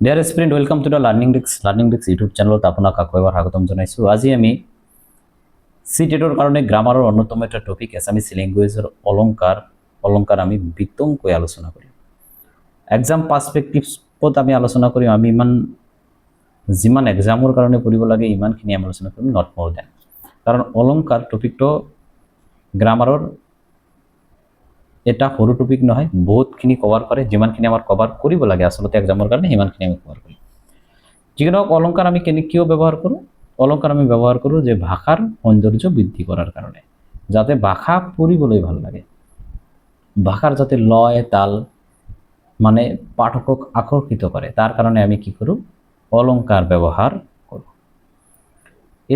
Dear student welcome to the learning desk YouTube চেনেলত আপোনাক আকৌ এবাৰ স্বাগতম জনাইছোঁ। আজি আমি CTETৰ কাৰণে গ্ৰামাৰৰ অন্যতম এটা টপিক এছামিছ লেংগুৱেজৰ অলংকাৰ আমি বিতংকৈ আলোচনা কৰিম। এক্সাম পাৰ্সপেক্টিভত আমি আলোচনা কৰিম। আমি যিমান এক্সামৰ কাৰণে পঢ়িব লাগে ইমানখিনি আমি আলোচনা কৰিম, নট মোৰ দেন। কাৰণ অলংকাৰ টপিকটো গ্ৰামাৰৰ এটা সৰু টপিক নহয়, বহুতখিনি কভাৰ কৰে। যিমানখিনি আমাৰ কভাৰ কৰিব লাগে আচলতে এক্সামৰ কাৰণে সিমানখিনি আমি কভাৰ কৰিম। যিকোনো অলংকাৰ আমি কিয় ব্যৱহাৰ কৰোঁ? অলংকাৰ আমি ব্যৱহাৰ কৰোঁ যে ভাষাৰ সৌন্দৰ্য বৃদ্ধি কৰাৰ কাৰণে, যাতে ভাষা পঢ়িবলৈ ভাল লাগে, ভাষাৰ যাতে লয় তাল মানে পাঠকক আকৰ্ষিত কৰে, তাৰ কাৰণে আমি কি কৰোঁ? অলংকাৰ ব্যৱহাৰ কৰোঁ।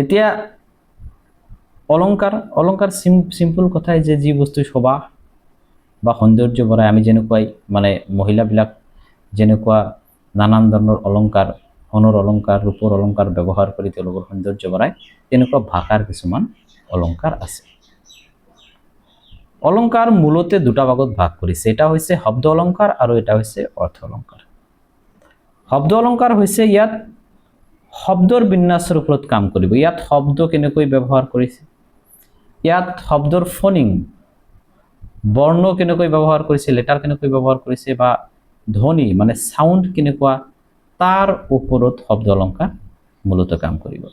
এতিয়া অলংকাৰ সিম্পল কথাই যে যি বস্তু শোভা বা সৌন্দৰ্য বঢ়াই। আমি যেনেকুৱাই মানে মহিলাবিলাক যেনেকুৱা নানান ধৰণৰ অলংকাৰ, সোণৰ অলংকাৰ, ৰূপৰ অলংকাৰ ব্যৱহাৰ কৰি তেওঁলোকৰ সৌন্দৰ্য বঢ়ায়, তেনেকুৱা ভাষাৰ কিছুমান অলংকাৰ আছে। অলংকাৰ মূলতে দুটা ভাগত ভাগ কৰিছে। এটা হৈছে শব্দ অলংকাৰ আৰু এটা হৈছে অৰ্থ অলংকাৰ। শব্দ অলংকাৰ হৈছে ইয়াত শব্দৰ বিন্যাসৰ ওপৰত কাম কৰিব। ইয়াত শব্দ কেনেকৈ ব্যৱহাৰ কৰিছে, ইয়াত শব্দৰ ফনিং বৰ্ণ কেনেকৈ ব্যৱহাৰ কৰিছে, লেটাৰ কেনেকৈ ব্যৱহাৰ কৰিছে, বা ধ্বনি মানে সাউন্ড কেনেকুৱা, তাৰ ওপৰত শব্দ অলংকাৰ মূলত কাম কৰিব।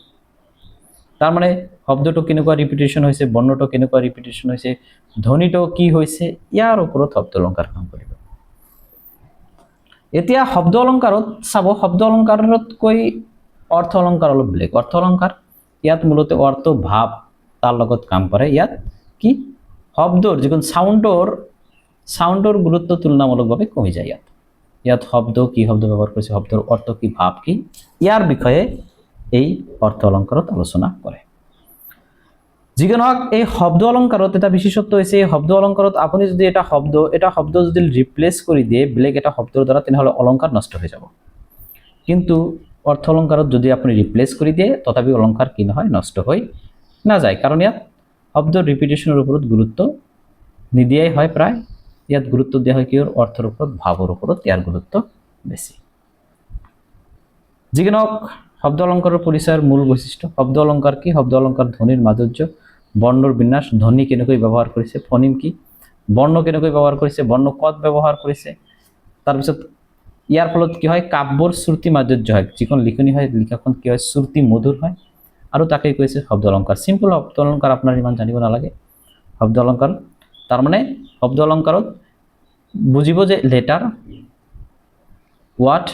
তাৰ মানে শব্দটো কেনেকুৱা ৰিপিটেশন হৈছে, বৰ্ণটো কেনেকুৱা ৰিপিটেশন হৈছে, ধ্বনিটো কি হৈছে, ইয়াৰ ওপৰত শব্দ অলংকাৰ কাম কৰিব। এতিয়া শব্দ অলংকাৰত চাব, শব্দ অলংকাৰতকৈ অৰ্থ অলংকাৰ অলপ বেলেগ। অৰ্থ অলংকাৰ ইয়াত মূলত অৰ্থ ভাৱ তাৰ লগত কাম কৰে। ইয়াত কি শব্দৰ যিকোনো সাউন্ডৰ গুৰুত্ব তুলনামূলকভাৱে কমি যায়। ইয়াত শব্দ কি শব্দ ব্যৱহাৰ কৰিছে, শব্দৰ অৰ্থ কি, ভাৱ কি, ইয়াৰ বিষয়ে এই অৰ্থ অলংকাৰত আলোচনা কৰে। যিকোনো এই শব্দ অলংকাৰত এটা বিশেষত্ব হৈছে, এই শব্দ অলংকাৰত আপুনি যদি এটা শব্দ যদি ৰিপ্লেস কৰি দিয়ে বেলেগ এটা শব্দৰ দ্বাৰা, তেনেহ'লে অলংকাৰ নষ্ট হৈ যাব। কিন্তু অৰ্থ অলংকাৰত যদি আপুনি ৰিপ্লেস কৰি দিয়ে তথাপি অলংকাৰ কি নহয়, নষ্ট হৈ নাযায়। কাৰণ ইয়াত শব্দৰ ৰিপিটেশনৰ ওপৰত গুৰুত্ব নিদিয়াই হয় প্ৰায়। ইয়াত গুৰুত্ব দিয়া হয় কিহৰ? অৰ্থৰ ওপৰত, ভাৱৰ ওপৰত ইয়াৰ গুৰুত্ব বেছি। যিকোনো শব্দ অলংকাৰৰ পৰিচয়ৰ মূল বৈশিষ্ট্য। শব্দ অলংকাৰ কি? শব্দ অলংকাৰ ধ্বনিৰ মাধুৰ্য, বৰ্ণৰ বিন্যাস, ধ্বনি কেনেকৈ ব্যৱহাৰ কৰিছে, ফনিম কি, বৰ্ণ কেনেকৈ ব্যৱহাৰ কৰিছে, বৰ্ণ কত ব্যৱহাৰ কৰিছে। তাৰপিছত ইয়াৰ ফলত কি হয়? কাব্যৰ শ্ৰুতি মাধুৰ্য হয়, যিখন লিখনি হয় লিখাখন কি হয়? শ্ৰুতি মধুৰ হয়, আৰু তাকেই কৈছে শব্দ অলংকাৰ। সিম্পল শব্দ অলংকাৰ আপোনাৰ ইমান জানিব নালাগে। শব্দ অলংকাৰ তাৰ মানে শব্দ অলংকাৰত বুজিব যে লেটাৰ, ওয়াৰ্ড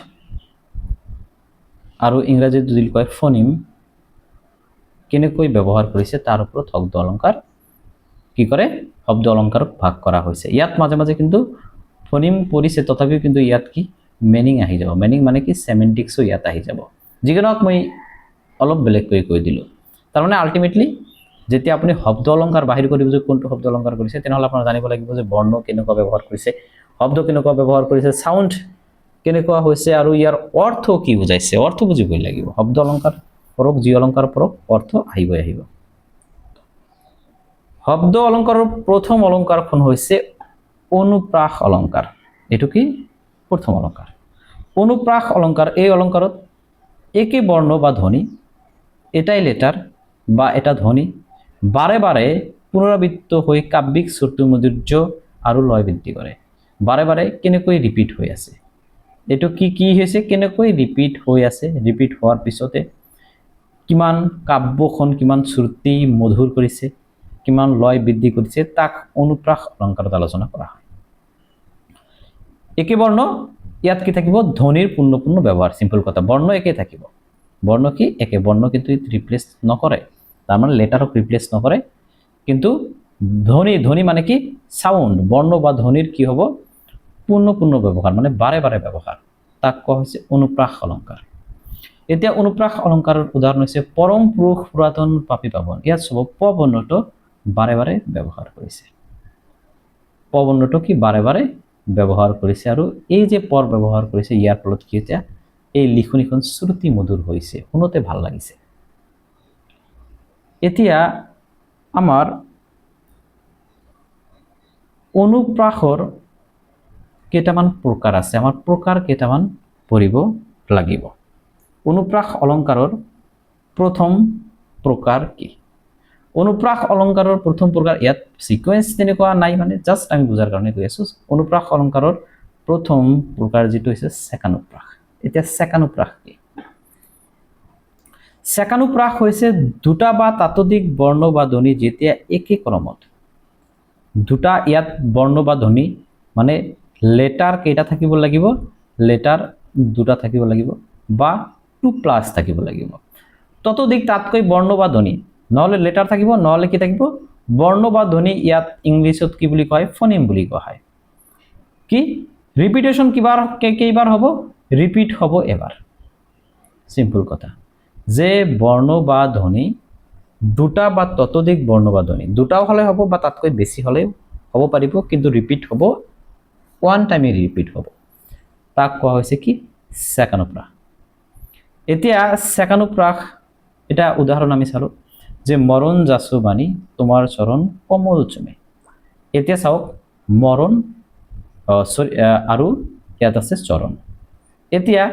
আৰু ইংৰাজীত যদি কয় ফনিম কেনেকৈ ব্যৱহাৰ কৰিছে, তাৰ ওপৰত শব্দ অলংকাৰ কি কৰে? শব্দ অলংকাৰক ভাগ কৰা হৈছে। ইয়াত মাজে মাজে কিন্তু ফনিম পৰিছে, তথাপিও কিন্তু ইয়াত কি মিনিং আহি যাব। মিনিং মানে কি সেমেন্টিক্সও ইয়াত আহি যাব। যিকোনো মই অলপ বেলেগকৈ কৈ দিলোঁ। তাৰমানে আল্টিমেটলি যেতিয়া আপুনি শব্দ অলংকাৰ বাহিৰ কৰিব যে কোনটো শব্দ অলংকাৰ কৰিছে, তেনেহ'লে আপোনাৰ জানিব লাগিব যে বৰ্ণ কেনেকুৱা ব্যৱহাৰ কৰিছে, শব্দ কেনেকুৱা ব্যৱহাৰ কৰিছে, সাউন্ড কেনেকুৱা হৈছে, আৰু ইয়াৰ অৰ্থ কি বুজাইছে, অৰ্থ বুজিবই লাগিব। শব্দ অলংকাৰ পৰক, যি অলংকাৰ পৰক, অৰ্থ আহিব। শব্দ অলংকাৰৰ প্ৰথম অলংকাৰখন হৈছে অনুপ্ৰাস অলংকাৰ। এইটো কি? প্ৰথম অলংকাৰ অনুপ্ৰাস অলংকাৰ। এই অলংকাৰত একে বৰ্ণ বা ধ্বনি, এটাই লেটাৰ বা এটা ধ্বনি বাৰে বাৰে পুনৰাবৃত্ত হৈ কাব্যিক শ্ৰুতি মাধুৰ্য আৰু লয় বৃদ্ধি কৰে। বাৰে বাৰে কেনেকৈ ৰিপিট হৈ আছে, এইটো কি হৈছে, কেনেকৈ ৰিপিট হৈ আছে, ৰিপিট হোৱাৰ পিছতে কিমান কাব্যখন কিমান শ্ৰুতি মধুৰ কৰিছে, কিমান লয় বৃদ্ধি কৰিছে, তাক অনুপ্ৰাস অলংকাৰত আলোচনা কৰা হয়। একে বৰ্ণ, ইয়াত কি থাকিব? ধ্বনিৰ পূৰ্ণ ব্যৱহাৰ। সিম্পল কথা, বৰ্ণ একে থাকিব। বৰ্ণ কি একে, বৰ্ণ কিন্তু ৰিপ্লেস নকৰে, তাৰ মানে লেটাৰক ৰিপ্লেস নকৰে। কিন্তু ধ্বনি মানে কি সাউন্ড, বৰ্ণ বা ধ্বনিৰ কি হ'ব? পূৰ্ণ ব্যৱহাৰ, মানে বাৰে বাৰে ব্যৱহাৰ, তাক কোৱা হৈছে অনুপ্ৰাস অলংকাৰ। এতিয়া অনুপ্ৰাস অলংকাৰৰ উদাহৰণ হৈছে পৰম পুৰুষ পুৰাতন পাপী পাবন। ইয়াত সব প বৰ্ণটো বাৰে বাৰে ব্যৱহাৰ কৰিছে। প বৰ্ণটো কি বাৰে বাৰে ব্যৱহাৰ কৰিছে, আৰু এই যে পৰ ব্যৱহাৰ কৰিছে, ইয়াৰ ফলত কি হৈছে? এই লিখনিখন শ্ৰুতি মধুৰ হৈছে, শুনোতে ভাল লাগিছে। এতিয়া আমাৰ অনুপ্ৰাসৰ কেইটামান প্ৰকাৰ আছে। আমাৰ প্ৰকাৰ কেইটামান পঢ়িব লাগিব অনুপ্ৰাস অলংকাৰৰ প্ৰথম প্ৰকাৰ কি অনুপ্ৰাস অলংকাৰৰ প্ৰথম প্ৰকাৰ ইয়াত সিকোয়েন্স তেনেকুৱা নাই মানে জাস্ট আমি বুজাৰ কাৰণে কৈ আছো অনুপ্ৰাস অলংকাৰৰ প্ৰথম প্ৰকাৰ যেটো হৈছে সেকানুপ্ৰাস এতিয়া সেকানুপ্ৰাস কি সেকানুপ্ৰাস হৈছে দুটা বা তাতোধিক বৰ্ণ বা ধ্বনি যেতিয়া একে ক্ৰমত দুটা ইয়াত বৰ্ণ বা ধ্বনি মানে লেটাৰ কেইটা থাকিব লাগিব লেটাৰ দুটা থাকিব লাগিব বা 2+ থাকিব লাগিব ততোধিক তাতকৈ বৰ্ণ বা ধ্বনি নহলে লেটাৰ থাকিব নহলে কি থাকিব বৰ্ণ বা ধ্বনি ইয়াত ইংলিছত কি বুলি কয় ফনিম বুলি কোৱা হয় কি ৰিপিটেশন কেইবাৰ হ'ব ৰিপিট হ'ব এবাৰ সিম্পল কথা যে বৰ্ণ বা ধ্বনি দুটা বা ততোধিক বৰ্ণ বা ধ্বনি দুটাও হলে হ'ব বা তাতকৈ বেছি হলে হ'ব পাৰিব কিন্তু ৰিপিট হ'ব ওয়ান টাইমে ৰিপিট হ'ব তাক কোৱা হৈছে কি সেকানুপ্ৰাস এতিয়া সেকানুপ্ৰাস এটা উদাহৰণ আমি চালো যে মৰণ যাচো বাণী তোমাৰ চৰণ কমল চুমে এতিয়া চাওক মৰণ আৰু ইয়াত আছে চৰণ এতিয়া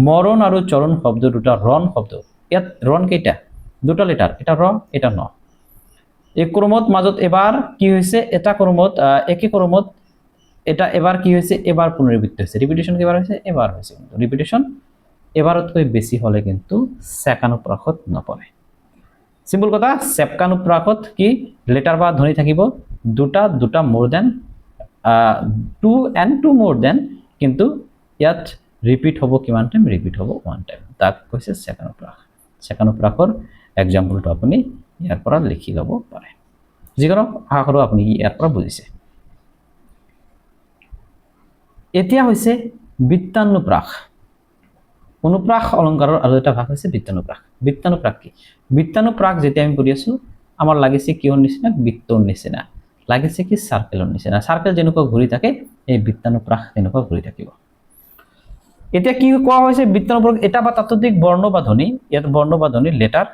মৰণ আৰু চৰণ শব্দ দুটা ৰণ শব্দ ইয়াত ৰণ কেইটা দুটা লেটাৰ এটা ৰ এটা ন এই ক্ৰমত মাজত এবাৰ কি হৈছে এটা ক্ৰমত একে ক্ৰমত এটা এবাৰ কি হৈছে এবাৰ পুনৰাবৃত্তি হৈছে ৰিপিটেশন কেইবাৰ হৈছে এবাৰ হৈছে ৰিপিটেশন এবাৰতকৈ বেছি হলে কিন্তু সেকানুপ্ৰাসত নপৰে সিম্পল কথা সেকানুপ্ৰাসত কি লেটাৰ বা ধ্বনি থাকিব দুটা মোৰ দেন 2 and 2 মোৰ দেন কিন্তু ইয়াত ৰিপিট হ'ব কিমান টাইম ৰিপিট হ'ব ওয়ান টাইম তাক কৈছে সেকানুপ্ৰাসৰ এক্সাম্পলটো আপুনি ইয়াৰ পৰা লিখি ল'ব পাৰে যিকোনো আশা কৰোঁ আপুনি ইয়াৰ পৰা বুজিছে এতিয়া হৈছে বৃত্তানুপ্ৰাস অনুপ্ৰাস অলংকাৰৰ আৰু এটা ভাগ হৈছে বৃত্তানুপ্ৰাস কি বৃত্তানুপ্ৰাস যেতিয়া আমি পঢ়ি আছো আমাৰ লাগিছে কিহৰ নিচিনা বৃত্তৰ নিচিনা লাগিছে কি সাৰ্কেলৰ নিচিনা সাৰ্কেল যেনেকুৱা ঘূৰি থাকে এই বৃত্তানুপ্ৰাস তেনেকুৱা ঘূৰি থাকিব এতিয়া কি কোৱা হৈছে বৃত্তানুপ্ৰাস এটা বা তাতোধিক বৰ্ণ বা ধ্বনি ইয়াত বৰ্ণ বা ধ্বনি লেটাৰ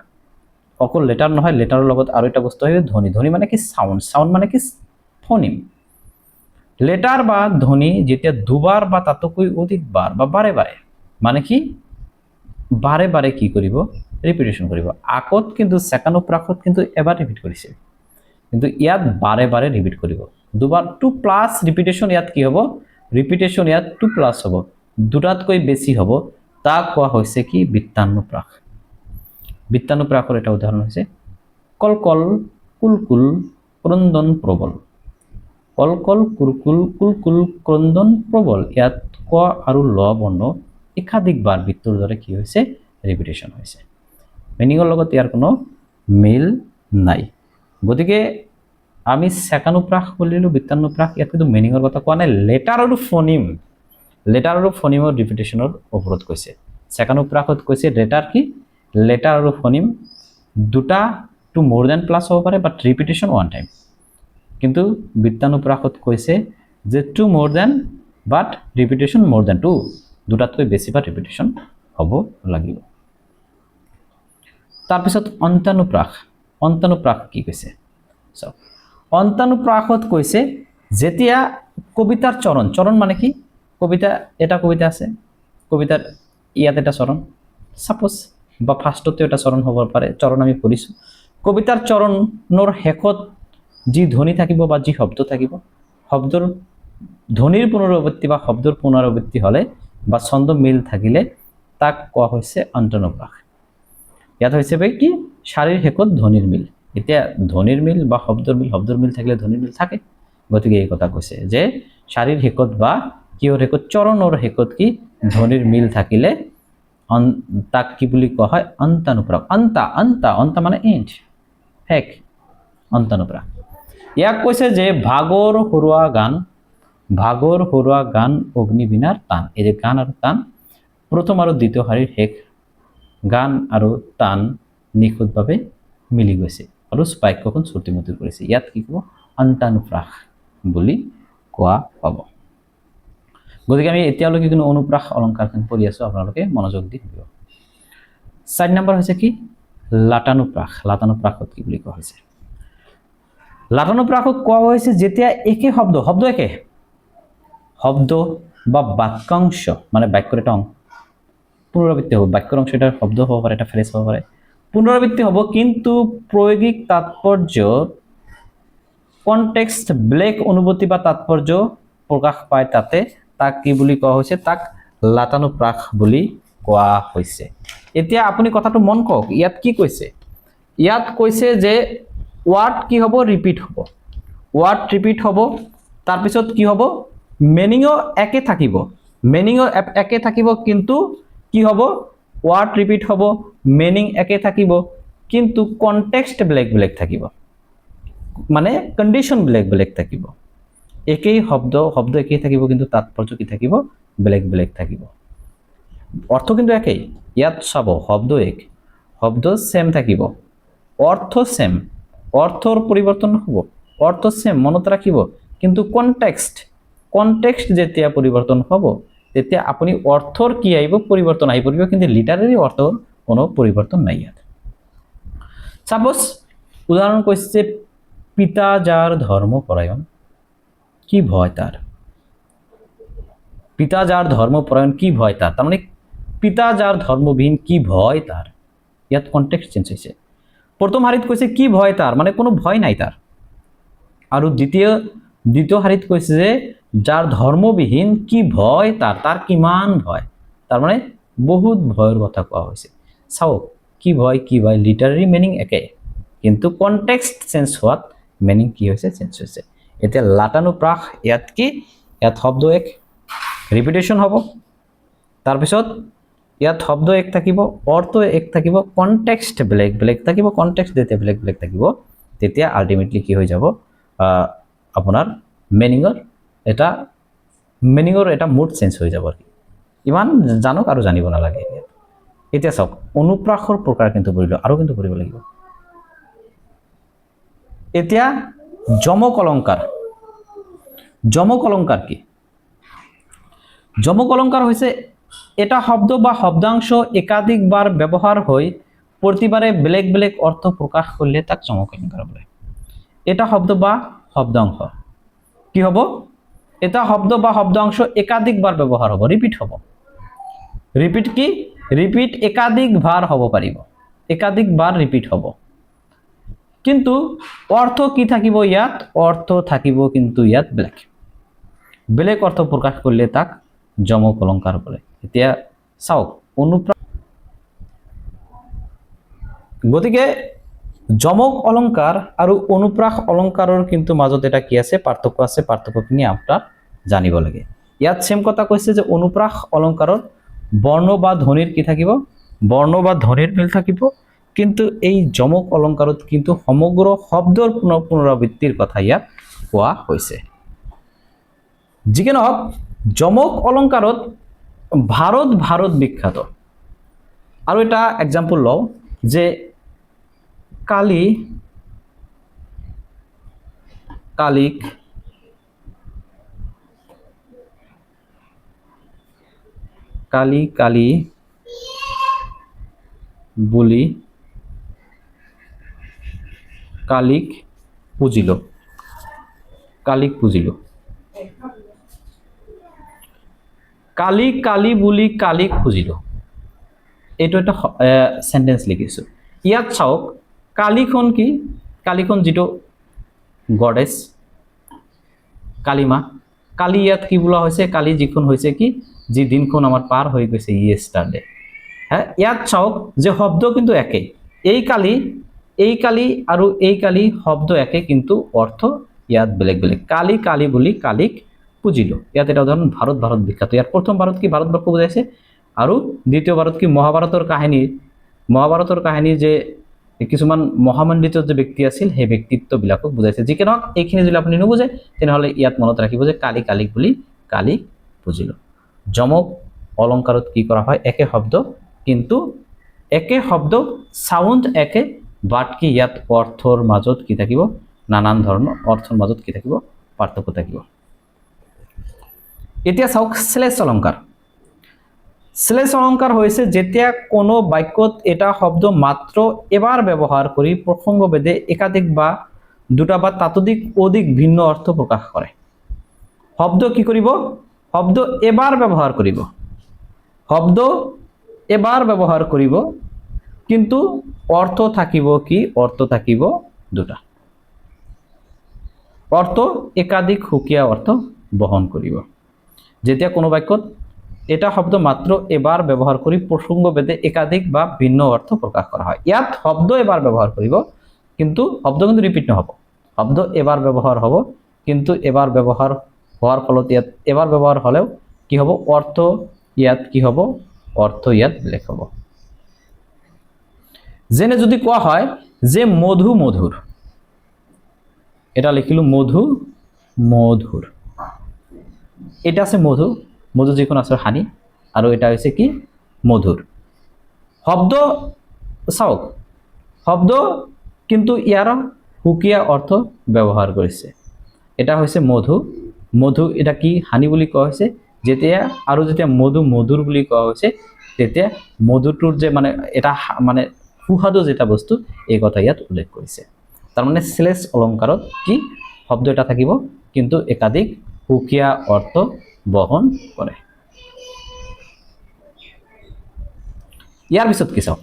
অকল লেটাৰ নহয় লেটাৰৰ লগত আৰু এটা বস্তু হয় ধ্বনি মানে কি সাউন্ড মানে কি ফনিম লেটাৰ বা ধ্বনি যেতিয়া দুবাৰ বা তাতকৈ অধিক বাৰ বা বাৰে বাৰে মানে কি বাৰে বাৰে কি কৰিব ৰিপিটেশন কৰিব আকত কিন্তু সেকানুপ্ৰাসত কিন্তু এবাৰ ৰিপিট কৰিছে কিন্তু ইয়াত বাৰে বাৰে ৰিপিট কৰিব দুবাৰ 2+ ৰিপিটেশন ইয়াত কি হ'ব ৰিপিটেশন ইয়াত 2+ হ'ব দুটাতকৈ বেছি হ'ব তাক কোৱা হৈছে কি বৃত্তানুপ্ৰাসৰ এটা উদাহৰণ হৈছে কলকল কুলকুল ক্ৰন্দন প্ৰবল কলকল কুলকুল কুলকুল ক্ৰন্দন প্ৰবল ইয়াত ক আৰু ল বৰ্ণ একাধিকবাৰ বৃত্তৰ দৰে কি হৈছে ৰিপিটেশন হৈছে মিনিংৰ লগত ইয়াৰ কোনো মিল নাই গতিকে আমি সেকানুপ্ৰাস বলিলো বৃত্তানুপ্ৰাস ইয়াত কিন্তু মিনিংৰ কথা কোৱা নাই লেটাৰ আৰু ফনিমৰ ৰিপিটেশনৰ ওপৰত কৈছে সেকানুপ্ৰাসত কৈছে লেটাৰ আৰু ফনিম দুটা টু মোৰ দেন প্লাস হ'ব পাৰে বাট ৰিপিটেশন ওয়ান টাইম কিন্তু বৃত্তানুপ্ৰাসত কৈছে যে টু মোৰ দেন বাট ৰিপিটেশন মোৰ দেন টু দুটাতকৈ বেছি বাৰ ৰিপিটেশন হ'ব লাগিব তাৰপিছত অন্তানুপ্ৰাস কি কৈছে চাওক অন্তানুপ্ৰাসত কৈছে যেতিয়া কবিতাৰ চৰণ মানে কি এটা কবিতা আছে কবিতাৰ ইয়াত এটা চৰণ সাপোজ বা ফাৰ্ষ্টতে এটা চৰণ হ'ব পাৰে চৰণ আমি পঢ়িছো কবিতাৰ চৰণৰ শেষত যি ধ্বনি থাকিব বা যি শব্দ থাকিব শব্দৰ ধ্বনিৰ পুনৰাবৃত্তি বা শব্দৰ পুনৰাবৃত্তি হলে বা ছন্দ মিল থাকিলে তাক কোৱা হৈছে অন্তানুপ্ৰাস ইয়াত হৈছে কি শাৰীৰ শেষত ধ্বনিৰ মিল এতিয়া ধ্বনিৰ মিল বা শব্দৰ মিল থাকিলে ধ্বনিৰ মিল থাকে গতিকে এই কথা কৈছে যে শাৰীৰ শেষত বা কিহৰ শেষত চৰণৰ শেষত কি ধ্বনিৰ মিল থাকিলে তাক কি বুলি কোৱা হয় অন্তানুপ্ৰাস অন্ত মানে এন্ড শেষ অন্তানুপ্ৰাস ইয়াক কৈছে যে ভাগৰ হৰুৱা গান অগ্নিবীণাৰ তান এই যে গান আৰু তান প্ৰথম আৰু দ্বিতীয় শাৰীৰ শেষ গান আৰু তান নিখুঁতভাৱে মিলি গৈছে আৰু বাক্যখন শ্ৰুতিমধুৰ কৰিছে ইয়াত কি ক'ব অন্তানুপ্ৰাস বুলি কোৱা পাব গতিকে আমি এতিয়ালৈকে কোনো অনুপ্ৰাস অলংকাৰখন পঢ়ি আছো আপোনালোকে মনোযোগ দি শুনিব 4 নম্বৰ হৈছে কি লাতানুপ্ৰাসত কি বুলি কোৱা হৈছে লাতানুপ্ৰাসক কোৱা হৈছে যেতিয়া একে শব্দ বা বাক্যাংশ মানে বাক্যৰ এটা অংশ পুনৰাবৃত্তি হ'ব, বাক্যৰ অংশ এটা শব্দ হ'ব পাৰে, এটা ফ্ৰেজ হ'ব পাৰে, পুনৰাবৃত্তি হ'ব, কিন্তু প্ৰয়োগিক তাৎপৰ্য কনটেক্সট বেলেগ অনুভূতি বা তাৎপৰ্য প্ৰকাশ পায় তাতে তাক কি বুলি কোৱা হৈছে, তাক লাতানুপ্ৰাস বুলি কোৱা হৈছে। এতিয়া আপুনি কথাটো মন কৰক, ইয়াত কি কৈছে, ইয়াত কৈছে যে ৱাৰ্ড কি হ'ব, ৰিপিট হ'ব, ৱাৰ্ড ৰিপিট হ'ব, তাৰপিছত কি হ'ব, মিনিংও একে থাকিব, মিনিংও একে থাকিব, কিন্তু কি হ'ব, ৱাৰ্ড ৰিপিট হ'ব, মিনিং একে থাকিব, কিন্তু কনটেক্সট বেলেগ বেলেগ থাকিব, মানে কন্ডিশন বেলেগ বেলেগ থাকিব। একেই শব্দ একেই থাকিব, কিন্তু তাৎপৰ্য কি থাকিব, বেলেগ বেলেগ থাকিব। অৰ্থ কিন্তু একেই, ইয়াত চাব শব্দ এক, শব্দ সেম থাকিব, অৰ্থ সেম, অৰ্থৰ পৰিৱৰ্তন হ'ব, অৰ্থ সেম মনত ৰাখিব, কিন্তু কনটেক্সট যেতিয়া পৰিৱৰ্তন হ'ব তেতিয়া আপুনি অৰ্থৰ কি আহিব, পৰিৱৰ্তন আহি পৰিব, কিন্তু লিটাৰেৰী অৰ্থৰ কোনো পৰিৱৰ্তন নাই ইয়াত। সাপোজ উদাহৰণ কৈছে, পিতা যার ধর্মপরায়ণ কি ভয় তার, পিতা যার ধর্মপরায়ণ কি ভয় তার, তার মানে পিতা যার ধর্মবিহীন কি ভয় তার, ইয়াত কনটেক্সট চেঞ্জ হৈছে। প্রথম হারিত কৈছে কি ভয় তার, মানে কোনো ভয় নাই তার, আৰু দ্বিতীয় হাৰিত কৈছে যে যাৰ ধৰ্মবিহীন কি ভয় তাৰ, তাৰ কিমান ভয়, তাৰ মানে বহুত ভয়েৰ কথা কোৱা হৈছে। চাওক কি ভয় লিটাৰেৰি মিনিং একে, কিন্তু কনটেক্সট চেঞ্জ হোৱাত মিনিং কি হৈছে, চেঞ্জ হৈছে। এতিয়া লাতানুপ্ৰাস, ইয়াত কি, ইয়াত শব্দ এক ৰিপিটেশ্যন হ'ব, তাৰপিছত ইয়াত শব্দ এক থাকিব, অৰ্থ এক থাকিব, কনটেক্সট বেলেগ বেলেগ থাকিব, কনটেক্সট যেতিয়া বেলেগ বেলেগ থাকিব তেতিয়া আল্টিমেটলি কি হৈ যাব, আপোনাৰ মিনিংৰ এটা মুড চেঞ্জ হৈ যাব আৰু কি। ইমান জানক আৰু জানিব নালাগে। এতিয়া চাওক অনুপ্ৰাসৰ প্ৰকাৰ কিন্তু পঢ়িলোঁ, আৰু কিন্তু পঢ়িব লাগিব। এতিয়া যমক অলংকাৰ, যমক অলংকাৰ কি, যমক অলংকাৰ হৈছে এটা শব্দ বা শব্দাংশ একাধিকবার ব্যবহার হৈ প্রতিবারে বেলেগ বেলেগ অর্থ প্রকাশ করলে তাক যমক অলংকার বলে। এটা শব্দ বা শব্দাংশ কি হব, এটা শব্দ বা শব্দাংশ একাধিকবার ব্যবহার হব, রিপিট হব, রিপিট কি, রিপিট একাধিকবার হব পাৰিব, একাধিকবার রিপিট হব, কিন্তু অর্থ কি থাকিব, ইয়াত অর্থ থাকিব কিন্তু ইয়াত বেলেগ বেলেগ অর্থ প্রকাশ করলে তাক যমক অলংকাৰ বলে। এতিয়া চাওক অনুপ্ৰাস, গতিকে যমক অলংকাৰ আৰু অনুপ্ৰাস অলংকাৰৰ কিন্তু মাজত এটা কি আছে, পাৰ্থক্য আছে, পাৰ্থক্যখিনি আপোনাৰ জানিব লাগে। ইয়াত সেম কথা কৈছে যে অনুপ্ৰাস অলংকাৰৰ বৰ্ণ বা ধ্বনিৰ কি থাকিব, বৰ্ণ বা ধ্বনিৰ মিল থাকিব, কিন্তু এই যমক অলংকাৰত কিন্তু সমগ্ৰ শব্দৰ পুনৰাবৃত্তিৰ কথা ইয়াত কোৱা হৈছে। যিকি নহওক যমক অলংকাৰত ভাৰত বিখ্যাত। আৰু এটা এক্সাম্পল লওঁ যে কালিক কালি বুলি কালিক পুজিল, কালি বুলি কালিক পুজিল, এইটো এটা সেন্টেন্স লিখিছো। ইয়াত চাওক কালিখন কি, কালিখন যিটো গডেছ কালিমা, কালি ইয়াত কি বোলা হৈছে, কালি যিখন হৈছে কি, যি দিনখন আমাৰ পাৰ হৈ গৈছে, ইয়েষ্টাৰডে। হ্যাঁ, ইয়াত চাওক যে শব্দ কিন্তু একেই, এই কালি আৰু এই কালি শব্দ একে, কিন্তু অৰ্থ ইয়াত বেলেগ বেলেগ। কালি বুলি কালিক পুজিল, ইয়াত এটা উদাহৰণ ভাৰত বিখ্যাত। ইয়াত প্ৰথম ভাৰত কি, ভাৰতবৰ্ষ বুজাইছে, আৰু দ্বিতীয় ভাৰত কি, মহাভাৰতৰ কাহিনী যে কিছুমান মহামণ্ডিত যে ব্যক্তি আছিল সেই ব্যক্তিত্ববিলাকক বুজাইছে। যিকি নহওক এইখিনি যদি আপুনি নুবুজে তেনেহ'লে ইয়াত মনত ৰাখিব যে কালিক বুলি কালিক পুজিল। যমক অলংকাৰত কি কৰা হয়, একে শব্দ, কিন্তু একে শব্দ সাউন্ড একে, বাট কি ইয়াত অৰ্থৰ মাজত কি থাকিব, নানান ধৰণৰ অৰ্থৰ মাজত কি থাকিব, পাৰ্থক্য থাকিব। এতিয়া চাওক শ্লেষ অলংকাৰ। শ্লেষ অলংকাৰ হৈছে যেতিয়া কোনো বাক্যত এটা শব্দ মাত্ৰ এবাৰ ব্যৱহাৰ কৰি প্ৰসংগভেদে একাধিক বা দুটা বা ততোধিক অধিক ভিন্ন অৰ্থ প্ৰকাশ কৰে। শব্দ কি কৰিব, শব্দ এবাৰ ব্যৱহাৰ কৰিব, শব্দ এবাৰ ব্যৱহাৰ কৰিব কিন্তু অৰ্থ থাকিব কি অৰ্থ থাকিব দুটা অৰ্থ একাধিক সুকীয়া অৰ্থ বহন কৰিব যেতিয়া কোনো বাক্যত এটা শব্দ মাত্ৰ এবাৰ ব্যৱহাৰ কৰি প্ৰসংগভেদে একাধিক বা ভিন্ন অৰ্থ প্ৰকাশ কৰা হয় ইয়াত শব্দ এবাৰ ব্যৱহাৰ কৰিব কিন্তু শব্দ কিন্তু ৰিপিট নহব শব্দ এবাৰ ব্যৱহাৰ হ'ব কিন্তু এবাৰ ব্যৱহাৰ হোৱাৰ ফলত ইয়াত এবাৰ ব্যৱহাৰ হলেও কি হ'ব অৰ্থ ইয়াত কি হ'ব অৰ্থ ইয়াত বেলেগ হ'ব যেনে যদি কোৱা হয় যে মধু মধুৰ এটা লিখিলো মধু মধুৰ এটা আছে মধু মধু যিকোনো আছে হানি আৰু এটা হৈছে কি মধুৰ শব্দ চাওক শব্দ কিন্তু ইয়াৰ সুকীয়া অৰ্থ ব্যৱহাৰ কৰিছে এটা হৈছে মধু মধু এটা কি হানি বুলি কোৱা হৈছে যেতিয়া আৰু যেতিয়া মধু মধুৰ বুলি কোৱা হৈছে তেতিয়া মধুটোৰ যে মানে এটা মানে সুহাদু যেটা বস্তু এই কথা ইয়াত উল্লেখ কৰিছে তাৰ মানে শ্লেষ অলংকাৰত কি শব্দ এটা থাকিব কিন্তু একাধিক সুকীয়া অৰ্থ বহন কৰে ইয়াৰ পিছত কি চাওক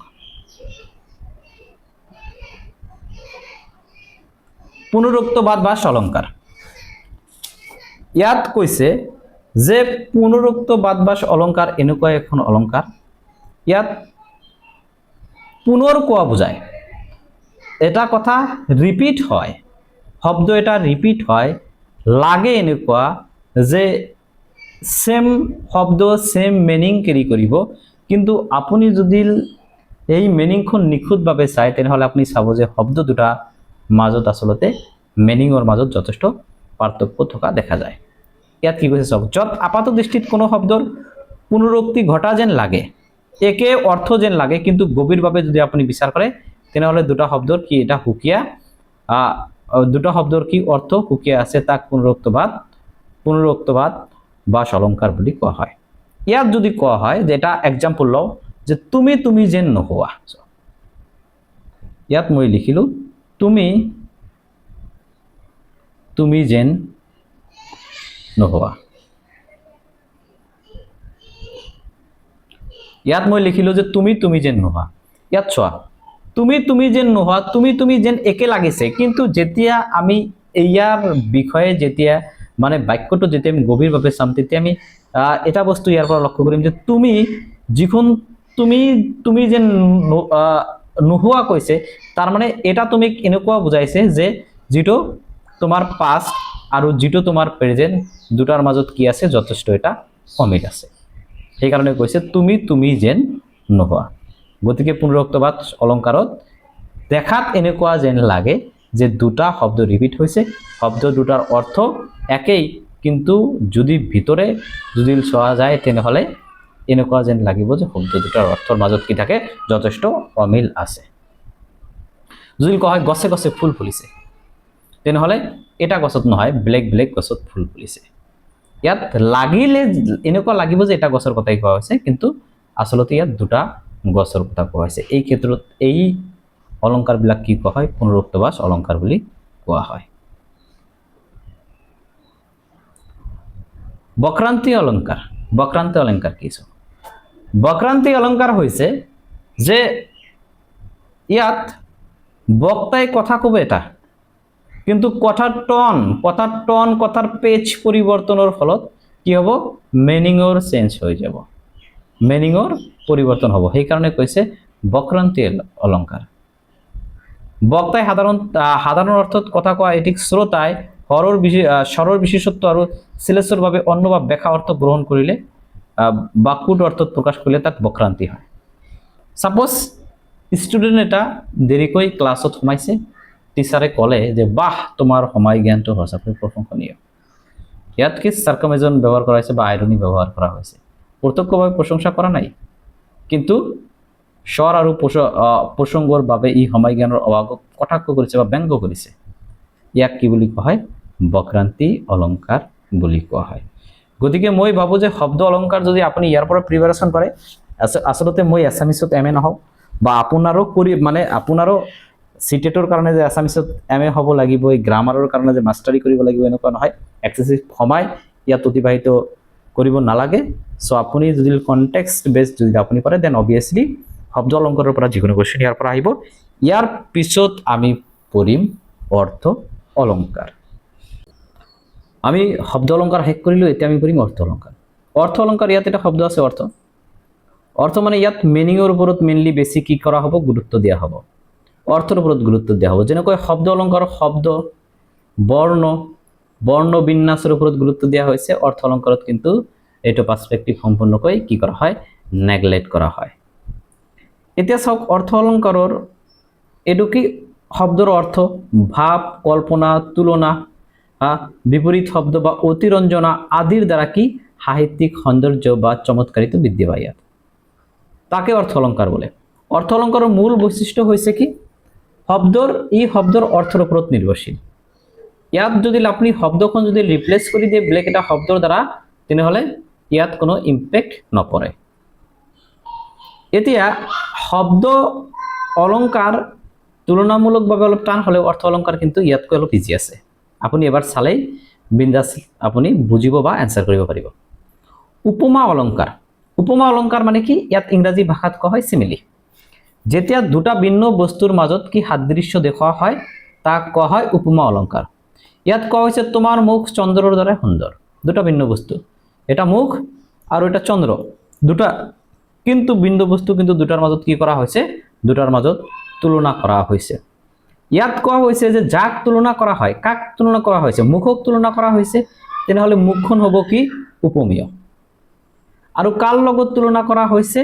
পুনৰুক্তবাদ বা অলংকাৰ ইয়াত কৈছে যে পুনৰুক্তবাদ বা অলংকাৰ এনেকুৱা এখন অলংকাৰ ইয়াত পুনৰ কোৱা বুজায় এটা কথা ৰিপিট হয় শব্দ এটা ৰিপিট হয় লাগে এনেকুৱা যে সেম শব্দ সেম মিনিং কেৰি কৰিব কিন্তু আপুনি যদি এই মিনিংখন নিখুঁতভাৱে চায় তেনেহলে আপুনি চাব যে শব্দ দুটা মাজত আসলতে মিনিংৰ মাজত যথেষ্ট পাৰ্থক্য থকা দেখা যায় ইয়াত কি কৈছে চাওক যত আপাত দৃষ্টিত কোনো শব্দৰ পুনৰুক্তি ঘটা যেন লাগে একে অৰ্থ যেন লাগে কিন্তু গভীৰভাৱে যদি আপুনি বিচাৰ কৰে তেনেহলে দুটা শব্দৰ কি এটা সুকীয়া দুটা শব্দৰ কি অৰ্থ সুকীয়া আছে তাক পুনৰুক্তবাদ বা অলংকাৰ বুলি কোৱা হয় ইয়াত যদি কোৱা হয় যে এটা এক্সাম্পল লও যে তুমি তুমি যেন নোহোৱা ইয়াত মই লিখিলো তুমি তুমি যেন নোহোৱা ইয়াত মই লিখিলো যে তুমি তুমি যেন নোহোৱা ইয়াত চোৱা তুমি তুমি যেন নোহোৱা তুমি তুমি যেন একে লাগিছে কিন্তু যেতিয়া আমি ইয়াৰ বিষয়ে যেতিয়া মানে বাক্যটো যেতিয়া আমি গভীৰভাৱে চাম তেতিয়া আমি এটা বস্তু ইয়াৰ পৰা লক্ষ্য কৰিম যে তুমি যিখন তুমি তুমি যেন নোহোৱা কৈছে তাৰ মানে এটা তুমি এনেকুৱা বুজাইছে যে যেটো তোমাৰ পাষ্ট আৰু যেটো তোমাৰ প্ৰেজেন্ট দুটাৰ মাজত কি আছে যথেষ্ট এটা অমিল আছে সেই কাৰণে কৈছে তুমি তুমি যেন নোহোৱা গতিকে পুনৰুক্তবাদ অলংকাৰত দেখাত এনেকুৱা যেন লাগে যে দুটা শব্দ ৰিপিট হৈছে শব্দ দুটাৰ অৰ্থ একেই কিন্তু যদি ভিতৰে যদি চোৱা যায় তেনেহলে এনেকুৱা যেন লাগিব যে শব্দ দুটাৰ অৰ্থৰ মাজত কি থাকে যথেষ্ট অমিল আছে যদি কোৱা হয় গছে গছে ফুল ফুলিছে তেনেহলে এটা গছত নহয় ব্লেক ব্লেক গছত ফুল ফুলিছে ইয়াত লাগিলে এনেকুৱা লাগিব যে এটা গছৰ কথাই কোৱা হৈছে কিন্তু আসলতে ইয়াত দুটা গছৰ কথা কোৱা হৈছে এই ক্ষেত্ৰত এই অলংকাৰ বিলাক কি কোৱা হয় পুনৰুক্তবাদ অলংকাৰ বুলি কোৱা হয় বক্ৰান্তি অলংকাৰ কি বক্ৰান্তি অলংকাৰ হৈছে যে ইয়াত বক্তাই কথা কব এটা কিন্তু কথাৰ টন কথাৰ পেচ পৰিৱৰ্তনৰ ফলত কি হ'ব মিনিংৰ চেঞ্জ হৈ যাব মিনিংৰ পৰিৱৰ্তন হ'ব সেই কাৰণে কৈছে বক্ৰান্তি অলংকাৰ বক্তাই সাধাৰণ অৰ্থত কথা কোৱা এটি শ্ৰোতাই স্বৰৰ বিশেষত্ব আৰু শ্লেষৰ বাবে অন্য বা ব্যাখ্যা অৰ্থ গ্ৰহণ কৰিলে বাক্যৰ অৰ্থত প্ৰকাশ কৰিলে তাক বক্ৰান্তি হয় সাপোজ ষ্টুডেন্ট এটা দেৰিকৈ ক্লাছত সোমাইছে টিচাৰে ক'লে যে বাহ তোমাৰ সময় জ্ঞানটো সঁচাকৈ প্ৰশংসনীয় ইয়াত কি সাৰ্কামেজন ব্যৱহাৰ কৰা হৈছে বা আইৰনি ব্যৱহাৰ কৰা হৈছে প্ৰত্যক্ষভাৱে প্ৰশংসা কৰা নাই কিন্তু স্বৰ আৰু প্ৰসংগৰ বাবে ই সময় জ্ঞানৰ অভাৱক কটাক্ষ কৰিছে বা ব্যংগ কৰিছে ইয়াক কি বুলি কোৱা হয় বক্ৰান্তি অলংকাৰ বুলি কোৱা হয় গতিকে মই ভাবো যে শব্দ অলংকাৰ যদি আপুনি ইয়াৰ পৰা প্ৰিপাৰেচন কৰে আসলতে মই এছামিছত এমএ নহও বা আপোনাৰো মানে আপোনাৰো সিটেটৰ কাৰণে যে এছামিছত এমএ হ'ব লাগিব গ্ৰামাৰৰ কাৰণে যে মাষ্টাৰি কৰিব লাগিব এনেকুৱা নহয় এক্সেসিভ সময় ইয়াত অতিবাহিত কৰিব নালাগে। সো আপুনি যদি কনটেক্সট বেস যদি আপুনি কৰে দেন অবভিয়াসলি শব্দ অলংকাৰৰ পৰা যিকোনো কোৱেশ্চন ইয়াৰ পৰা আহিব। ইয়াৰ পিছত আমি পঢ়িম অৰ্থ অলংকাৰ। আমি শব্দ অলংকাৰ শেষ কৰিলো, এতিয়া আমি পঢ়িম অৰ্থ অলংকাৰ। অৰ্থ অলংকাৰ ইয়াত এটা শব্দ আছে অৰ্থ। অৰ্থ মানে ইয়াত মিনিংৰ ওপৰত মেইনলি বেছি কি কৰা হ'ব, গুৰুত্ব দিয়া হ'ব, অৰ্থৰ ওপৰত গুৰুত্ব দিয়া হ'ব। যেনেকৈ শব্দ অলংকাৰৰ শব্দ বৰ্ণ বিন্যাসৰ ওপৰত গুৰুত্ব দিয়া হৈছে, অৰ্থ অলংকাৰত কিন্তু এইটো পাৰ্সপেক্টিভ সম্পূৰ্ণকৈ কি কৰা হয়, নেগলেক্ট কৰা হয়। এতিয়া চাওক অৰ্থ অলংকাৰৰ এইটো কি শব্দৰ অৰ্থ ভাৱ, কল্পনা, তুলনা, বিপরীত শব্দ বা অতিরঞ্জনা আদির দ্বারা কি সাহিত্যিক সৌন্দর্য বা চমৎকারিতা বৃদ্ধি পায়, ইয়াত তাকে অর্থ অলংকার বলে। অর্থ অলংকারের মূল বৈশিষ্ট্য হয়েছে কি শব্দর অর্থের ওপৰত নিৰ্ভৰশীল। ইয়াত যদি আপনি শব্দখন যদি ৰিপ্লেস কৰে দিয়ে বেলেগ এটা শব্দৰ দ্বাৰা, তেনেহলে ইয়াত কোনো ইম্প্যাক্ট নপৰে। এতিয়া শব্দ অলংকাৰ তুলনামূলকভাৱে অলপ টান হলেও অৰ্থ অলংকাৰ কিন্তু ইয়াতকৈ অলপ ইজি আছে। আপুনি এবাৰ চালেই বিন্দাস আপুনি বুজিব বা এনসাৰ কৰিব পাৰিব। উপমা অলংকাৰ। উপমা অলংকাৰ মানে কি, ইয়াত ইংৰাজী ভাষাত কোৱা হয় সিমিলি। যেতিয়া দুটা ভিন্ন বস্তুৰ মাজত কি সাদৃশ্য দেখুওৱা হয় তাক কোৱা হয় উপমা অলংকাৰ। ইয়াত কোৱা হৈছে তোমাৰ মুখ চন্দ্ৰৰ দৰে সুন্দৰ। দুটা ভিন্ন বস্তু, এটা মুখ আৰু এটা চন্দ্ৰ, দুটা কিন্তু ভিন্ন বস্তু, কিন্তু দুটাৰ মাজত কি কৰা হৈছে, দুটাৰ মাজত তুলনা কৰা হৈছে। ইয়াত কোৱা হৈছে যে যাক তুলনা কৰা হয়, কাক তুলনা কৰা হৈছে, মুখক তুলনা কৰা হৈছে, তেনেহলে মুখখন হ'ব কি উপমেয়। আৰু কাৰ লগত তুলনা কৰা হৈছে,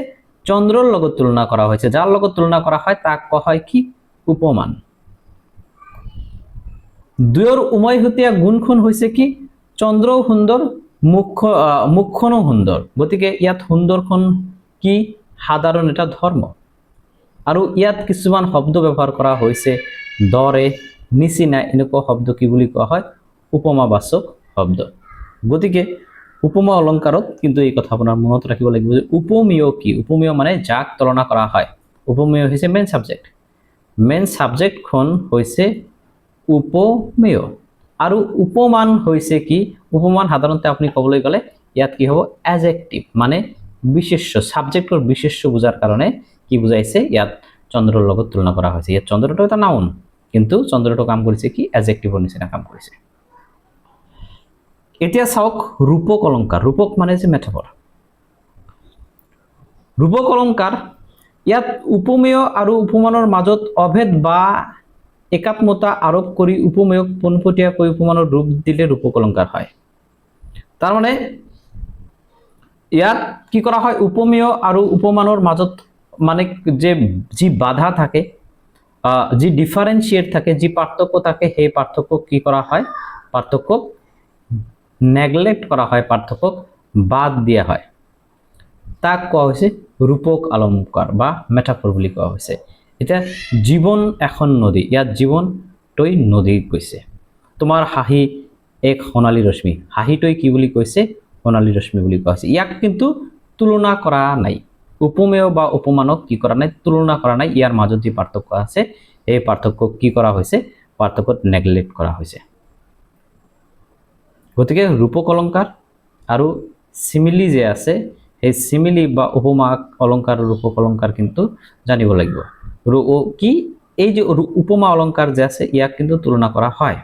চন্দ্ৰৰ লগত তুলনা কৰা হৈছে, যাৰ লগত তুলনা কৰা হয় তাক কোৱা হয় কি উপমান। দুয়ৰ উমৈহতীয়া গুণখন হৈছে কি, চন্দ্ৰও সুন্দৰ মুখখনো সুন্দৰ, গতিকে ইয়াত সুন্দৰখন কি সাধাৰণ এটা ধৰ্ম। আৰু ইয়াত কিছুমান শব্দ ব্যৱহাৰ কৰা হৈছে, দৰে, নিচিনা, এনেকুৱা শব্দ কি বুলি কোৱা হয়, উপমাবাচক শব্দ। গতিকে উপমা অলংকাৰত কিন্তু এই কথা আপোনাৰ মনত ৰাখিব লাগিব যে উপমেয় কি, উপমেয় মানে যাক তুলনা কৰা হয়। উপমেয় হৈছে মেইন সাবজেক্ট, মেইন সাবজেক্টখন হৈছে উপমেয়। আৰু উপমান হৈছে কি, উপমান সাধাৰণতে আপুনি ক'বলৈ গ'লে ইয়াত কি হ'ব, এডজেক্টিভ মানে বিশেষ্য, সাবজেক্টৰ বিশেষ্য বুজাৰ কাৰণে কি বুজাইছে, ইয়াত চন্দ্ৰৰ লগত তুলনা কৰা হৈছে। ইয়াত চন্দ্ৰটো এটা নাউন, কিন্তু চন্দ্ৰটো কাম কৰিছে কি এডজেক্টিভৰ নিচিনা কাম কৰিছে। এতিয়া চাওক ৰূপক অলংকাৰ। ৰূপক মানে যে মেটাফৰ। ৰূপক অলংকাৰ ইয়াত উপমেয় আৰু উপমানৰ মাজত অভেদ বা একাত্মতা আৰোপ কৰি উপমেয়ক পোনপটীয়াকৈ উপমানৰ ৰূপ দিলে ৰূপক অলংকাৰ হয়। তাৰ মানে ইয়াত কি কৰা হয়, উপমেয় আৰু উপমানৰ মাজত মানে যে যি বাধা থাকে, যি ডিফাৰেন্সিয়েট থাকে, যি পাৰ্থক্য থাকে, সেই পাৰ্থক্য কি কৰা হয়, পাৰ্থক্য নেগলেক্ট কৰা হয়, পাৰ্থক্য বাদ দিয়া হয়, তাক কোৱা হৈছে ৰূপক অলংকাৰ বা মেটাফৰ বুলি কোৱা হৈছে। এতিয়া জীৱন এখন নদী, ইয়াত জীৱনটোই নদী কৈছে। তোমাৰ হাঁহি এক সোণালী ৰশ্মি, হাঁহিটোই কি বুলি কৈছে, সোণালী ৰশ্মি বুলি কোৱা হৈছে। ইয়াক কিন্তু তুলনা কৰা নাই, উপমেয় বা উপমানক কি কৰা নাই, তুলনা কৰা নাই। ইয়াৰ মাজত যি পাৰ্থক্য আছে এই পাৰ্থক্য কি কৰা হৈছে, পাৰ্থক্যত নেগলেক্ট কৰা হৈছে। গতিকে ৰূপক অলংকাৰ আৰু সিমিলি যে আছে, সেই সিমিলি বা উপমা অলংকাৰ ৰূপক অলংকাৰ কিন্তু জানিব লাগিব। কি এই যে উপমা অলংকাৰ যে আছে ইয়াক কিন্তু তুলনা কৰা হয়,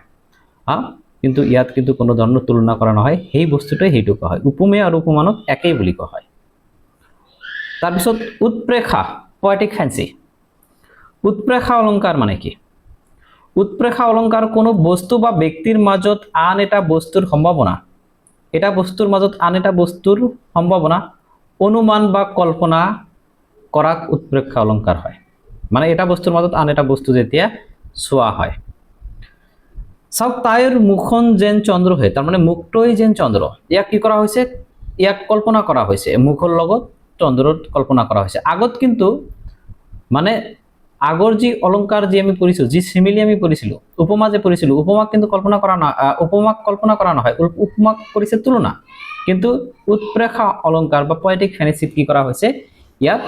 কিন্তু ইয়াত কিন্তু কোনো ধৰণৰ তুলনা কৰা নহয়, সেই বস্তুটোৱে সেইটো কোৱা হয়। উপমেয় আৰু উপমানক একেই বুলি কোৱা হয়। তাৰপিছত উৎপ্ৰেক্ষা, পয়েটিক ফ্যান্সি। উৎপ্ৰেক্ষা অলংকাৰ মানে কি, উৎপ্ৰেক্ষা অলংকাৰ কোনো বস্তু বা ব্যক্তিৰ মাজত আন এটা বস্তুৰ সম্ভাৱনা, এটা বস্তুৰ মাজত আন এটা বস্তুৰ সম্ভাৱনা অনুমান বা কল্পনা কৰাক উৎপ্ৰেক্ষা অলংকাৰ হয়। মানে এটা বস্তুৰ মাজত আন এটা বস্তু যেতিয়া চোৱা হয়। চাওক তাইৰ মুখখন যেন চন্দ্ৰ হয়, তাৰ মানে মুখটোই যেন চন্দ্ৰ, ইয়াক কি কৰা হৈছে, ইয়াক কল্পনা কৰা হৈছে, মুখৰ লগত চন্দ্ৰৰ কল্পনা কৰা হৈছে। আগত কিন্তু মানে আগৰ যি অলংকাৰ যি আমি পঢ়িছো, যি সিমিলি আমি পঢ়িছিলো, উপমা যে পঢ়িছিলো, উপমাক কিন্তু কল্পনা কৰা নহয়, উপমাক কল্পনা কৰা নহয়, উপমাক কৰিছে তুলনা। কিন্তু উৎপ্ৰেক্ষা অলংকাৰ বা পয়েটিক ফ্যান্সিত কি কৰা হৈছে, ইয়াত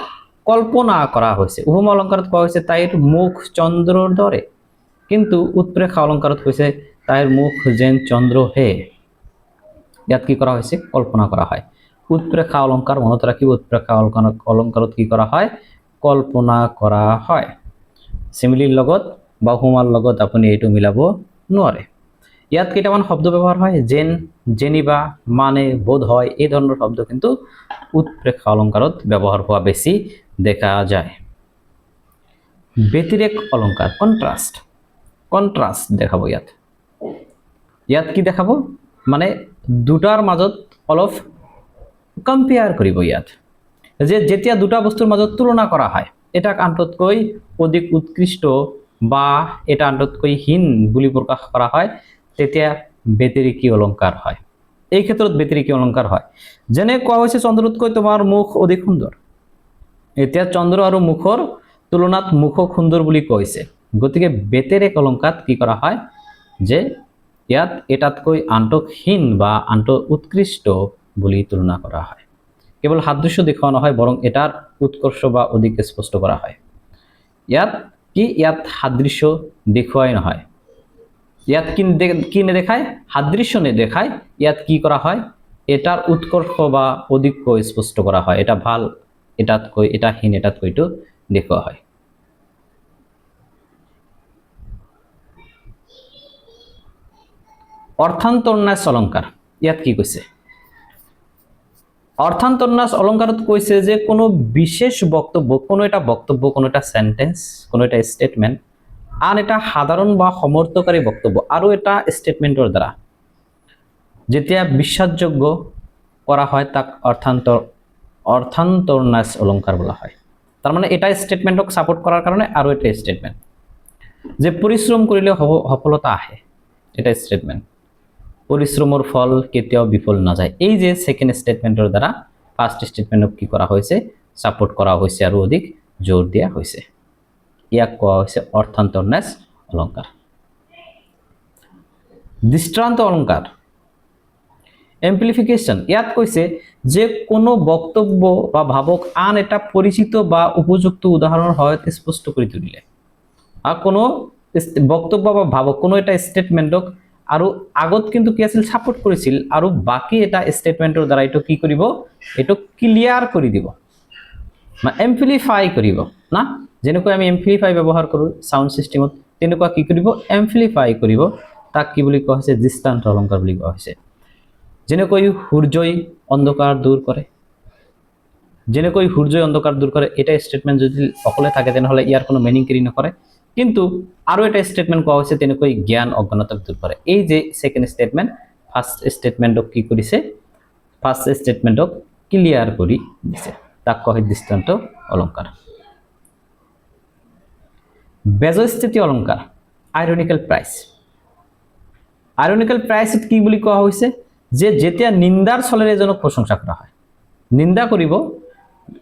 কল্পনা কৰা হৈছে। উপমা অলংকাৰত কোৱা হৈছে তাইৰ মুখ চন্দ্ৰৰ দৰে, কিন্তু উৎপ্ৰেক্ষা অলংকাৰত কৈছে তাইৰ মুখ যেন চন্দ্ৰ হে। ইয়াত কি কৰা হৈছে কল্পনা কৰা হয় উৎপ্ৰেক্ষা অলংকাৰ মনত ৰাখিব উৎপ্ৰেক্ষা অলংকাৰত কি কৰা হয় কল্পনা কৰা হয় সিমিলিৰ লগত বা উপমাৰ লগত আপুনি এইটো মিলাব নোৱাৰে ইয়াত কেইটামান শব্দ ব্যৱহাৰ হয় যেন জেনিবা মানে বোধ হয় এই ধৰণৰ শব্দ কিন্তু উৎপ্ৰেক্ষা অলংকাৰত ব্যৱহাৰ হোৱা বেছি দেখা যায় ব্যতিৰেক অলংকাৰ কন্ট্ৰাষ্ট দেখাব ইয়াত কি দেখাব মানে দুটাৰ মাজত অলপ কম্পেয়াৰ কৰিব ইয়াত যে যেতিয়া দুটা বস্তুৰ মাজত তুলনা কৰা হয় এটা আনটোতকৈ অধিক উৎকৃষ্ট বা এটা আনটোতকৈ হীন বুলি প্ৰকাশ কৰা হয় তেতিয়া ব্যতিৰেকী অলংকাৰ হয় এই ক্ষেত্ৰত ব্যতিৰেকী অলংকাৰ হয় যেনে কোৱা হৈছে চন্দ্ৰতকৈ তোমাৰ মুখ অধিক সুন্দৰ এতিয়া চন্দ্ৰ আৰু মুখৰ তুলনাত মুখ সুন্দৰ বুলি কৈছে গতিকে ব্যতিৰেক অলংকাৰত কি কৰা হয় যে ইয়াত এটাতকৈ আনটোক হীন বা আনটো উৎকৃষ্ট বুলি তুলনা কৰা হয় কেৱল সাদৃশ্য দেখুওৱা নহয় বৰং এটাৰ উৎকৰ্ষ বা অধিক স্পষ্ট কৰা হয় ইয়াত সাদৃশ্য দেখুৱাই নহয় ইয়াত কি নেদেখায় সাদৃশ্য নেদেখায় ইয়াত কি কৰা হয় এটাৰ উৎকৰ্ষ বা অধিককৈ স্পষ্ট কৰা হয় এটা ভাল এটাতকৈ এটা হীন এটাতকৈটো দেখুওৱা হয় অर्थान्तरन्यास অলংকাৰ ইয়াত কি কৈছে অर्थान्तरन्यास অলংকাৰত কৈছে যে কোনো বিশেষ বক্তব্য কোনো এটা সেন্টেন্স কোনো এটা স্টেটমেন্ট আন এটা সাধারণ বা সমৰ্থকাৰী বক্তব্য আৰু এটা স্টেটমেন্টৰ দ্বাৰা যেতিয়া বিশ্বাসযোগ্য কৰা হয় তাক অर्थान्तरन्यास অলংকাৰ বলা হয় তাৰ মানে এটা স্টেটমেন্টক সাপোৰ্ট কৰাৰ কাৰণে আৰু এটা স্টেটমেন্ট যে পৰিশ্ৰম কৰিলে সফলতা আহে এটা স্টেটমেন্ট পৰিশ্ৰমৰ ফল কেতিয়াও বিফল নাযায় এই যে সেকেন্ড স্টেটমেন্টৰ দ্বাৰা ফাৰ্স্ট স্টেটমেন্টক কি কৰা হৈছে সাপোৰ্ট কৰা হৈছে আৰু অধিক জোৰ দিয়া হৈছে ইয়াক কোৱা হৈছে অर्थान्तरन्यास অলংকাৰ দৃষ্টান্ত অলংকাৰ এমপ্লিফিকেশন ইয়াত কৈছে যে কোনো বক্তব্য বা ভাবক আন এটা পরিচিত বা উপযুক্ত উদাহৰণৰ সহায়ত স্পষ্ট কৰি তুলিলে আৰ কোনো বক্তব্য বা ভাবক কোনো এটা স্টেটমেন্টক আৰু আগত কিন্তু কি আছিল সাপোৰ্ট কৰিছিল আৰু বাকি এটা স্টেটমেন্টৰ দ্বাৰা এটো কি কৰিব এটো ক্লিয়াৰ কৰি দিব না এমপ্লিফাই কৰিব না যেনেকৈ আমি এমপ্লিফাই ব্যৱহাৰ কৰো সাউন্ড সিস্টেমত তেনেকুৱা কি কৰিব এমপ্লিফাই কৰিব তাক কি বুলি কোৱা হৈছে দৃষ্টান্ত অলংকাৰ বুলি কোৱা হৈছে যেনেকৈ সূৰ্যই অন্ধকাৰ দূৰ কৰে যেনেকৈ সূৰ্যই অন্ধকাৰ দূৰ কৰে এটা স্টেটমেন্ট যদি অকলে থাকে তেনেহলে ইয়াৰ কোনো মিনিং ক্যাৰি নকৰে কিন্তু আৰু এটা স্টেটমেন্ট কোৱা হৈছে তেনেকৈ জ্ঞান অজ্ঞানতাক দূৰ কৰে এই যে সেকেন্ড স্টেটমেন্ট ফাৰ্স্ট স্টেটমেন্টক কি কৰিছে ফাৰ্স্ট স্টেটমেন্টক ক্লিয়াৰ কৰি দিছে তাক কোৱা হয় দৃষ্টান্ত অলংকাৰ বেজস্থিতি অলংকাৰ আইৰনিক্যাল প্ৰাইস কি বুলি কোৱা হৈছে যে যেতিয়া নিন্দাৰ ছলেৰে এজনক প্ৰশংসা কৰা হয় নিন্দা কৰিব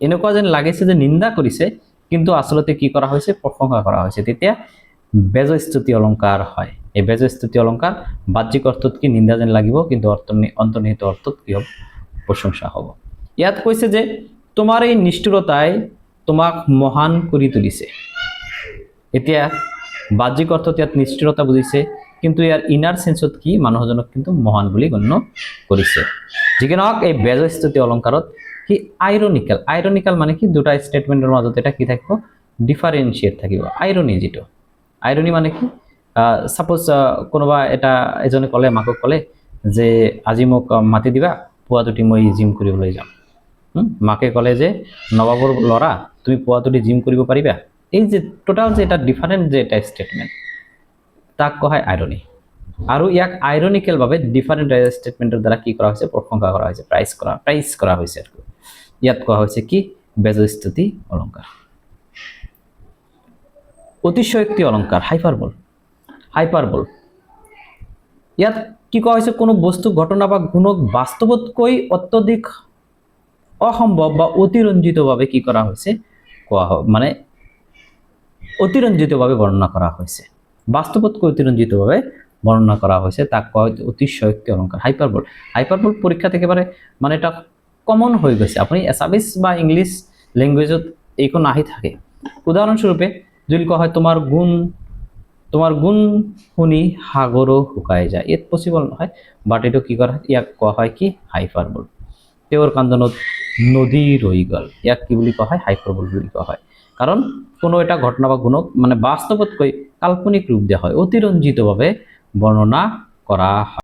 এনেকুৱা যেন লাগিছে যে নিন্দা কৰিছে কিন্তু আসলতে কি কৰা হৈছে প্ৰশংসা কৰা হৈছে তেতিয়া বেজস্তুতি অলংকাৰ হয় এই বেজস্তুতি অলংকাৰ বাহ্যিক অৰ্থত কি নিন্দা যেন লাগিব কিন্তু অন্তৰ্নিহিত অৰ্থত কি হ'ব প্ৰশংসা হ'ব ইয়াত কৈছে যে তোমাৰ এই নিষ্ঠুৰতাই তোমাক মহান কৰি তুলিছে এতিয়া বাহ্যিক অৰ্থত ইয়াত নিষ্ঠুৰতা বুজিছে কিন্তু ইয়াৰ ইনাৰ সেন্সত কি মানুহজনক কিন্তু মহান বুলি গণ্য কৰিছে যিকোনক এই বেজস্তুতি অলংকাৰত কি আইৰনিক্যাল মানে কি দুটা স্টেটমেন্টৰ মাজত এটা কি থাকিব ডিফাৰেন্সিয়েট থাকিব আইৰনি মানে কি সাপোজ কোনোবা এটা এজনে কলে মাকক কলে যে আজি মোক মাতি দিবা পুৱাটোটি মই জিম কৰিবলৈ যাম মাকে কলে যে নবাবৰ লৰা তুমি পুৱাটোটি জিম কৰিব পাৰিবা এই যে টোটাল যে এটা ডিফাৰেন্ট যে এটা স্টেটমেন্ট তাক কোৱা হয় আইৰনি আৰু ইয়াক আইৰনিক্যাল ভাবে ডিফাৰেন্ট স্টেটমেন্টৰ দ্বাৰা কি কৰা হৈছে প্ৰশংসা কৰা হৈছে প্ৰাইস কৰা হৈছে ইয়াত কোৱা হৈছে কি বেজস্তুতি অলংকাৰ অতিশয়োক্তি অলংকাৰ হাইপাৰবল ইয়াত কি কোৱা হৈছে কোনো বস্তু ঘটনা বা গুণক বাস্তৱতকৈ অত্যধিক অসম্ভৱ বা অতিৰঞ্জিতভাৱে কি কৰা হৈছে কোৱা হয় মানে অতিৰঞ্জিতভাৱে বৰ্ণনা কৰা হৈছে বাস্তৱতকৈ অতিৰঞ্জিতভাৱে বৰ্ণনা কৰা হৈছে তাক কোৱা হয় অতিশয়োক্তি অলংকাৰ হাইপাৰবল পৰীক্ষাত একেবাৰে মানে এটা কমন হৈ গৈছে আপুনি এছামিজ বা ইংলিশ ল্যাঙ্গুয়েজত এইখন আহি থাকে উদাহৰণস্বৰূপে যদি কোৱা হয় তোমাৰ গুণ শুনি সাগৰো শুকাই যায়। ইয়াত পচিবল নহয়, বাট এইটো কি কৰা হয়, ইয়াক কোৱা হয় কি হাইপাৰবল। তেওঁৰ কান্দনত নদী ৰৈ গ'ল, ইয়াক কি বুলি কোৱা হয়, হাইপাৰবল বুলি কোৱা হয়। কাৰণ কোনো এটা ঘটনা বা গুণক মানে বাস্তৱতকৈ কাল্পনিক ৰূপ দিয়া হয়, অতিৰঞ্জিতভাৱে বৰ্ণনা কৰা হয়।